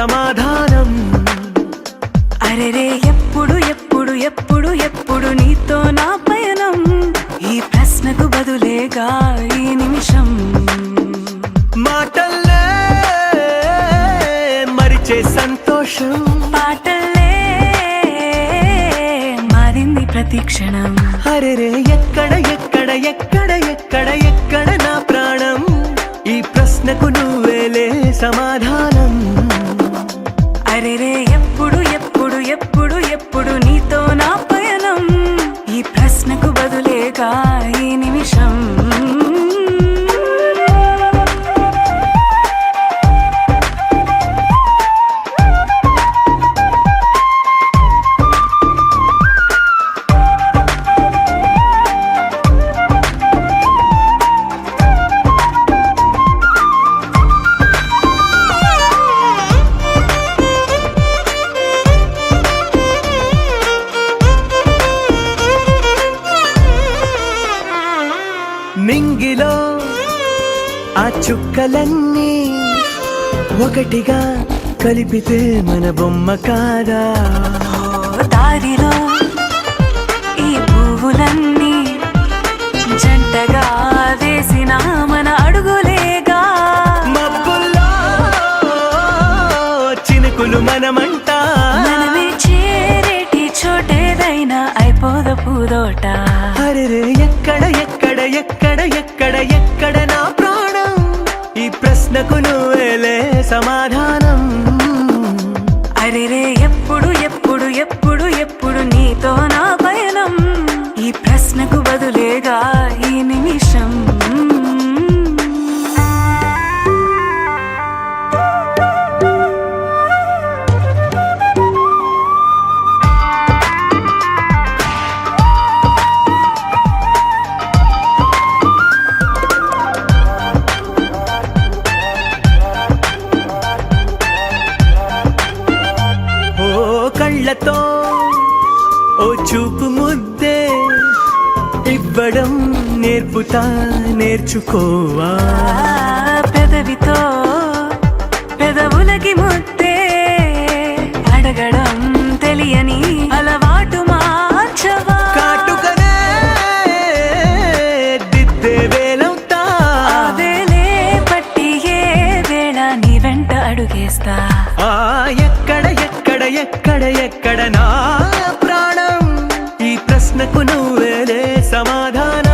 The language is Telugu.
సమాధానం. అరెరే ఎప్పుడు ఎప్పుడు ఎప్పుడు ఎప్పుడు నీతో నా పయనం, ఈ ప్రశ్నకు బదులేగా ఈ నిమిషం. మాటల్లే మరిచే సంతోషం, పాటల్లే మారింది ప్రతి క్షణం. అరెరే ఎక్కడ ఎక్కడ ఎక్కడ ఎక్కడ ఎక్కడ నా ప్రాణం, ఈ ప్రశ్నకు నువ్వేలే సమాధానం. అరెరే ఎప్పుడు ఎప్పుడు ఎప్పుడు ఎప్పుడు నీతో నా పయనం, ఈ ప్రశ్నకు బదులేగా ఈ నిమిషం. నింగిలో ఆ చుక్కలన్నీ ఒకటిగా కలిపితే మన బొమ్మ కాదా. దారిలో ఈ పువ్వులన్నీ జంటగా వేసిన మన అడుగులేగా. మబ్బుల్లో చినుకులు మనమంట, మనమే చేరేటి చోటేదైనా అయిపోదు పూదోట. అరెరే ఎక్కడ ఎక్కడ ఎక్కడ ఎక్కడ ఎక్కడ నా ప్రాణం, ఈ ప్రశ్నకు నువ్వేలే సమాధానం. అరెరే ఎప్పుడు ఎప్పుడు ఎప్పుడు ఎప్పుడు నీతో నా పయనం, ఈ ప్రశ్నకు బదులేగా ఈ నిమిషం. కళ్ళతో ఓ చూపు ముద్దే ఇవ్వడం నేర్పుతా, నేర్చుకోవా. పెదవితో పెదవులకి ముద్దే అడగడం తెలియని అలవాటు మార్చవా. కాటుకనే దిద్దే వేలవుతా, వేలే పట్టి ఏ వేళ నీ వెంట అడుగేస్తా. ఎక్కడ ఎక్కడ ఎక్కడ ఎక్కడ నా ప్రాణం, ఈ ప్రశ్నకు నువ్వేలే సమాధానం.